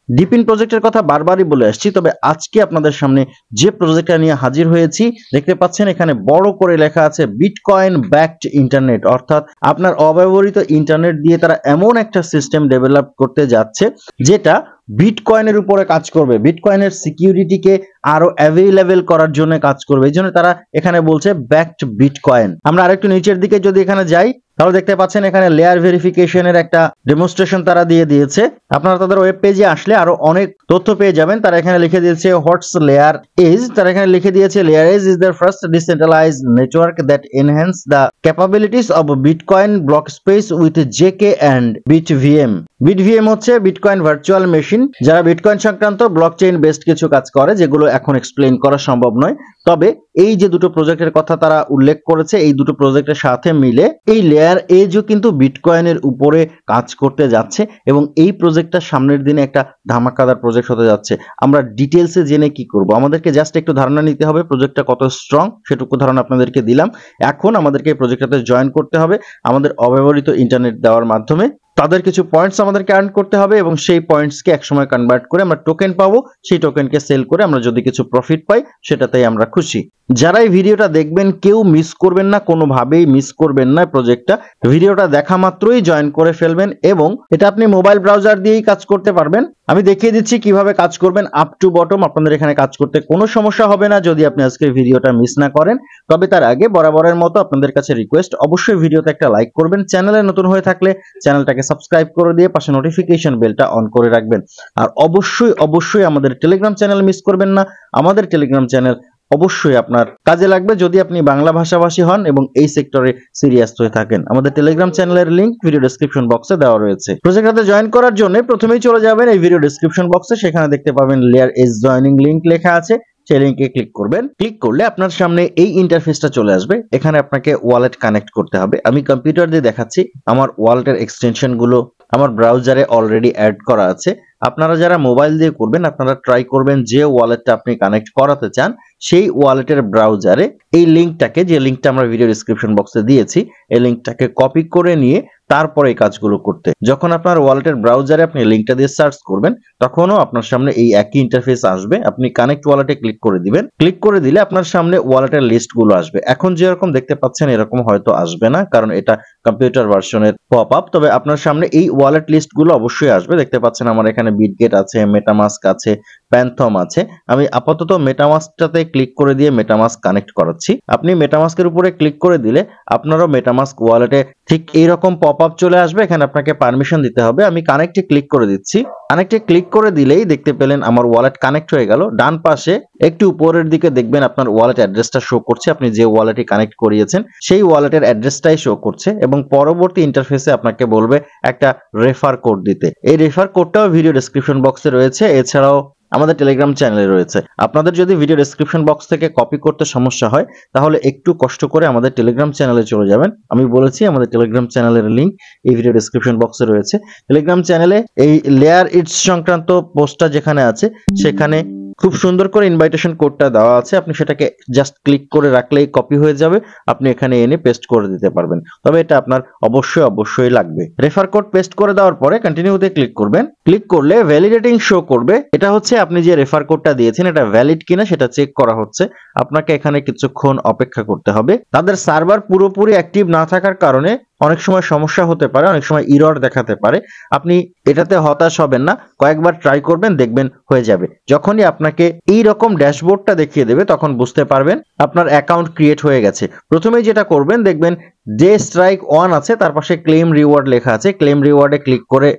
ডিপিন প্রজেক্টের কথা বারবারই বলে আসছি, তবে আজকে আপনাদের সামনে যে প্রজেক্টটা নিয়ে হাজির হয়েছি দেখতে পাচ্ছেন এখানে বড় করে লেখা আছে বিটকয়েন ব্যাকড ইন্টারনেট, অর্থাৎ আপনার অব্যবহৃত ইন্টারনেট দিয়ে তারা এমন একটা সিস্টেম ডেভেলপ করতে যাচ্ছে যেটা বিটকয়েনের উপরে কাজ করবে, বিটকয়েনের সিকিউরিটিকে আরো অ্যাভেলেবল করার জন্য কাজ করবে। এই জন্য তারা এখানে বলছে ব্যাকড বিটকয়েন। আমরা আরেকটু নিচের দিকে যদি এখানে যাই তাহলে দেখতে পাচ্ছেন এখানে লেয়ার ভেরিফিকেশনের একটা ডেমনস্ট্রেশন তারা দিয়ে দিয়েছে। আপনারা তাদের ওয়েব পেজে আসলে আরো অনেক তথ্য পেয়ে যাবেন। তারা এখানে লিখে দিয়েছে হোয়াটস লেয়ার ইজ, তারা এখানে লিখে দিয়েছে layer is the first decentralised network that enhance the capabilities of bitcoin block space with ZK and BitVM. BitVM হচ্ছে বিটকয়েন ভার্চুয়াল মেশিন, যারা বিটকয়েন সংক্রান্ত ব্লকচেইন বেসড কিছু কাজ করে যেগুলো এখন এক্সপ্লেইন করা সম্ভব নয়। তবে এই যে দুটো প্রজেক্টের কথা তারা উল্লেখ করেছে, এই দুটো প্রজেক্টের সাথে মিলে এই লেয়ার এজও কিন্তু বিটকয়েনের উপরে কাজ করতে যাচ্ছে এবং এই প্রজেক্টটা সামনের দিনে একটা ধামাকাদার প্রজেক্ট হতে যাচ্ছে। আমরা ডিটেলসে জেনে কি করব, আমাদেরকে জাস্ট একটু ধারণা নিতে হবে প্রজেক্টটা কত স্ট্রং, সেটুকু ধারণা আপনাদেরকে দিলাম। এখন আমাদেরকে এই প্রজেক্টটাতে জয়েন করতে হবে আমাদের অব্যবহৃত ইন্টারনেট দেওয়ার মাধ্যমে। তাদের কিছু পয়েন্টস আমাদেরকে আর্ন করতে হবে এবং সেই পয়েন্টসকে একসময় কনভার্ট করে আমরা টোকেন পাবো, সেই টোকেনকে সেল করে আমরা যদি কিছু প্রফিট পাই সেটাতেই আমরা খুশি। যারা এই ভিডিওটা দেখবেন কেউ মিস করবেন না, কোনোভাবেই মিস করবেন না প্রজেক্টটা। ভিডিওটা দেখা মাত্রই জয়েন করে ফেলবেন এবং এটা আপনি মোবাইল ব্রাউজার দিয়েই কাজ করতে পারবেন। আমি দেখিয়ে দিচ্ছি কিভাবে কাজ করবেন আপ টু বটম। আপনাদের এখানে কাজ করতে কোনো সমস্যা হবে না যদি আপনি আজকের ভিডিওটা মিস না করেন। তবে তার আগে বরাবরের মতো আপনাদের কাছে রিকোয়েস্ট, অবশ্যই ভিডিওতে একটা লাইক করবেন, চ্যানেলে নতুন হয়ে থাকলে চ্যানেলটাকে সাবস্ক্রাইব করে দিয়ে পাশে নোটিফিকেশন বেলটা অন করে রাখবেন। আর অবশ্যই আমাদের টেলিগ্রাম চ্যানেল মিস করবেন না। আমাদের টেলিগ্রাম চ্যানেল অবশ্যই আপনার কাজে লাগবে যদি আপনি বাংলা ভাষাভাষী হন এবং এই সেক্টরে সিরিয়াস হয়ে থাকেন। আমাদের টেলিগ্রাম চ্যানেলের লিংক ভিডিও ডেসক্রিপশন বক্সে দেওয়া রয়েছে। প্রজেক্টটাতে জয়েন করার জন্য প্রথমেই চলে যাবেন এই ভিডিও ডেসক্রিপশন বক্সে, সেখানে দেখতে পাবেন লেয়ার এজ জয়েনিং লিংক লেখা আছে, সেই লিংকে ক্লিক করবেন। ক্লিক করলে আপনার সামনে এই ইন্টারফেসটা চলে আসবে। এখানে আপনাকে ওয়ালেট কানেক্ট করতে হবে। আমি কম্পিউটার দিয়ে দেখাচ্ছি, আমার ওয়ালেটের এক্সটেনশন গুলো আমার ব্রাউজারে অলরেডি অ্যাড করা আছে। আপনারা যারা মোবাইল দিয়ে করবেন আপনারা ট্রাই করবেন যে ওয়ালেটটা আপনি কানেক্ট করাতে চান সেই ওয়ালেটের ব্রাউজারে এই লিংকটাকে, যে লিংকটা আমরা ভিডিও ডেসক্রিপশন বক্সে দিয়েছি, এই লিংকটাকে কপি করে নিয়ে তারপরে এই কাজগুলো করতে। যখন আপনার ওয়ালেটের ব্রাউজারে আপনি লিংকটা দিয়ে সার্চ করবেন তখনও আপনার সামনে এই একই ইন্টারফেস আসবে। আপনি কানেক্ট ওয়ালেটে ক্লিক করে দিবেন। ক্লিক করে দিলে আপনার সামনে ওয়ালেটের লিস্টগুলো আসবে। এখন যেরকম দেখতে পাচ্ছেন এরকম হয়তো আসবে না, কারণ এটা কম্পিউটার ভার্সনের পপ আপ। তবে আপনার সামনে এই ওয়ালেট লিস্টগুলো অবশ্যই আসবে। দেখতে পাচ্ছেন আমার এখানে বিটগেট আছে, মেটামাস্ক আছে, প্যান্থম আছে। আমি আপাতত মেটামাস্কটাতে ক্লিক করে দিয়ে মেটামাস্ক কানেক্ট করাচ্ছি। আপনি মেটামাস্কের উপরে ক্লিক করে দিলে আপনারও মেটামাস্ক ওয়ালেটে ঠিক এইরকম পপ আপ চলে আসবে। এখানে আপনাকে পারমিশন দিতে হবে। আমি কানেক্টে ক্লিক করে দিচ্ছি। কানেক্টে ক্লিক করে দিলেই দেখতে পেলেন আমার ওয়ালেট কানেক্ট হয়ে গেল। ডান পাশে একটু উপরের দিকে দেখবেন আপনার ওয়ালেট অ্যাড্রেসটা শো করছে, আপনি যে ওয়ালেটে কানেক্ট করিয়েছেন সেই ওয়ালেটের অ্যাড্রেসটাই শো করছে এবং পরবর্তী ইন্টারফেসে আপনাকে বলবে একটা রেফার কোড দিতে। এই রেফার কোডটাও ভিডিও ডেসক্রিপশন বক্সে রয়েছে, এছাড়াও আমাদের টেলিগ্রাম চ্যানেলে রয়েছে। আপনাদের যদি ভিডিও ডেসক্রিপশন বক্স থেকে কপি করতে সমস্যা হয় তাহলে একটু কষ্ট করে আমাদের টেলিগ্রাম চ্যানেলে চলে যাবেন। আমি বলেছি আমাদের টেলিগ্রাম চ্যানেলের লিংক এই ভিডিও ডেসক্রিপশন বক্সে রয়েছে। টেলিগ্রাম চ্যানেলে এই লেয়ার ইটস সংক্রান্ত পোস্টটা যেখানে আছে সেখানে খুব সুন্দর করে ইনভাইটেশন কোডটা দেওয়া আছে। আপনি সেটাকে জাস্ট ক্লিক করে রাখলেই কপি হয়ে যাবে, আপনি এখানে এনে পেস্ট করে দিতে পারবেন। তবে এটা আপনার অবশ্যই লাগবে। রেফার কোড পেস্ট করে দেওয়ার পরে কন্টিনিউতে ক্লিক করবেন। ক্লিক করলে ভ্যালিডেটিং শো করবে। এটা হচ্ছে আপনি যে রেফার কোডটা দিয়েছেন এটা ভ্যালিড কিনা সেটা চেক করা হচ্ছে। আপনাকে এখানে কিছুক্ষণ অপেক্ষা করতে হবে। তাদের সার্ভার পুরোপুরি অ্যাক্টিভ না থাকার কারণে অনেক সময় সমস্যা হতে পারে, অনেক সময় ইরর দেখাতে পারে। আপনি এটাতে হতাশ হবেন না, কয়েকবার ট্রাই করবেন, দেখবেন হয়ে যাবে। যখনই আপনাকে এই রকম ড্যাশবোর্ডটা দেখিয়ে দেবে তখন বুঝতে পারবেন আপনার অ্যাকাউন্ট ক্রিয়েট হয়ে গেছে। প্রথমেই যেটা করবেন দেখবেন ডে স্ট্রাইক 1 আছে, তার পাশে ক্লেম রিওয়ার্ড লেখা আছে। ক্লেম রিওয়ার্ডে ক্লিক করে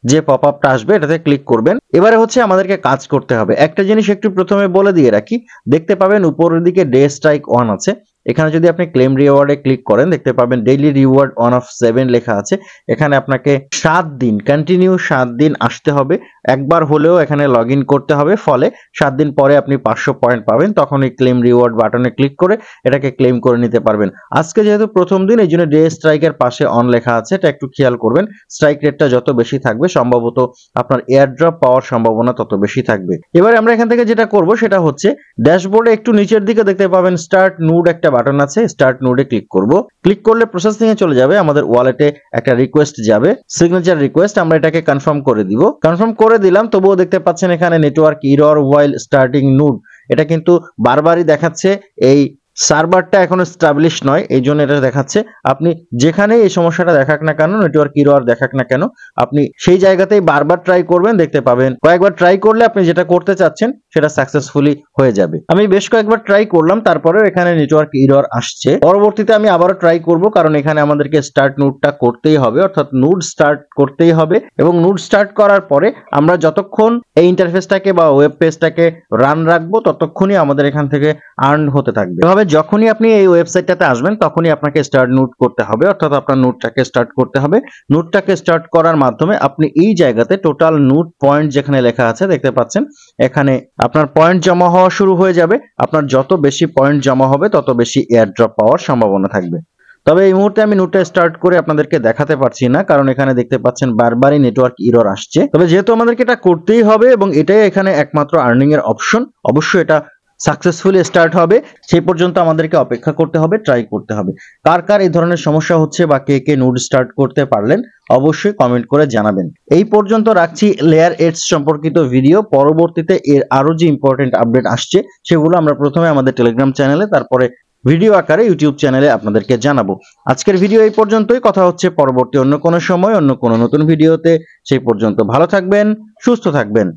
যে পপ আপটা আসবে এটাতে ক্লিক করবেন। এবারে হচ্ছে আমাদেরকে কাজ করতে হবে। একটা জিনিস একটু প্রথমে বলে দিয়ে রাখি, দেখতে পাবেন উপরের দিকে ডে স্ট্রাইক 1 আছে। এখানে যদি আপনি ক্লেম রিওয়ার্ডে ক্লিক করেন দেখতে পাবেন ডেইলি রিওয়ার্ড 1 of 7 লেখা আছে। এখানে আপনাকে 7 দিন কন্টিনিউ 7 দিন আসতে হবে, একবার হলেও এখানে লগ ইন করতে হবে। ফলে 7 দিন পরে আপনি 500 পয়েন্ট পাবেন, তখন এই ক্লেম রিওয়ার্ড বাটনে ক্লিক করে এটাকে ক্লেম করে নিতে পারবেন। আজকে যেহেতু প্রথম দিন এই জন্য ডে স্ট্রাইকের পাশে অন লেখা আছে, এটা একটু খেয়াল করবেন। স্ট্রাইক রেটটা যত বেশি থাকবে সম্ভবত আপনার এয়ারড্রপ পাওয়ার সম্ভাবনা তত বেশি থাকবে। এবার আমরা এখান থেকে যেটা করব সেটা হচ্ছে ড্যাশবোর্ডে একটু নিচের দিকে দেখতে পাবেন স্টার্ট নুড একটা বাটন আছে, স্টার্ট নোডে ক্লিক করব। ক্লিক করলে প্রসেসিং এ চলে যাবে, আমাদের ওয়ালেটে একটা রিকোয়েস্ট যাবে, সিগনেচার রিকোয়েস্ট। আমরা এটাকে কনফার্ম করে দিব। কনফার্ম করে দিলাম, তবুও দেখতে পাচ্ছেন এখানে network error while starting node, এটা কিন্তু বারবারই দেখাচ্ছে। এই সার্ভারটা এখনো স্টাবলিশ নয়, এই জন্য এটা দেখাচ্ছে। আপনি যেখানে এই সমস্যাটা দেখাক না কেন, নেটওয়ার্ক এরর দেখাক না কেন, আপনি সেই জায়গাতেই বারবার ট্রাই করবেন, দেখতে পাবেন কয়েকবার ট্রাই করলে আপনি যেটা করতে চাচ্ছেন সেটা সাকসেসফুলি হয়ে যাবে। আমি বেশ কয়েকবার ট্রাই করলাম, তারপরেও এখানে নেটওয়ার্ক এরর আসছে। পরবর্তীতে আমি আবারও ট্রাই করব, কারণ এখানে আমাদেরকে স্টার্ট নোডটা করতেই হবে, অর্থাৎ নোড স্টার্ট করতেই হবে। এবং নোড স্টার্ট করার পরে আমরা যতক্ষণ এই ইন্টারফেসটাকে বা ওয়েব পেজটাকে রান রাখবো, ততক্ষণই আমাদের এখান থেকে আর্ন হতে থাকবে। এভাবে যখনই আপনি এই ওয়েবসাইটটাতে আসবেন, তখনই আপনাকে স্টার্ট নোড করতে হবে, অর্থাৎ আপনার নোডটাকে স্টার্ট করতে হবে। নোডটাকে স্টার্ট করার মাধ্যমে আপনি এই জায়গাতে টোটাল নোড পয়েন্ট যেখানে লেখা আছে দেখতে পাচ্ছেন, এখানে আপনার পয়েন্ট জমা হওয়া শুরু হয়ে যাবে। আপনার যত বেশি পয়েন্ট জমা হবে তত বেশি এয়ারড্রপ পাওয়ার সম্ভাবনা থাকবে। তবে এই মুহূর্তে আমি নোটটা স্টার্ট করে আপনাদেরকে দেখাতে পারছি না, কারণ এখানে দেখতে পাচ্ছেন বারবারই নেটওয়ার্ক এরর আসছে। তবে যেহেতু আমাদেরকে এটা করতেই হবে এবং এটাই এখানে একমাত্র আর্নিং এর অপশন, অবশ্যই এটা সাকসেসফুলি স্টার্ট হবে, সেই পর্যন্ত আমাদেরকে অপেক্ষা করতে হবে, ট্রাই করতে হবে। কার কার এই ধরনের সমস্যা হচ্ছে বা কে কে নোড স্টার্ট করতে পারলেন, অবশ্যই কমেন্ট করে জানাবেন। এই পর্যন্ত রাখছি লেয়ার 8 সম্পর্কিত ভিডিও। পরবর্তীতে এর আরো যে ইম্পর্টেন্ট আপডেট আসছে সেগুলো আমরা প্রথমে আমাদের টেলিগ্রাম চ্যানেলে, তারপরে ভিডিও আকারে ইউটিউব চ্যানেলে আপনাদেরকে জানাবো। আজকের ভিডিও এই পর্যন্তই, কথা হচ্ছে পরবর্তী অন্য কোনো সময় অন্য কোনো নতুন ভিডিওতে। সেই পর্যন্ত ভালো থাকবেন, সুস্থ থাকবেন।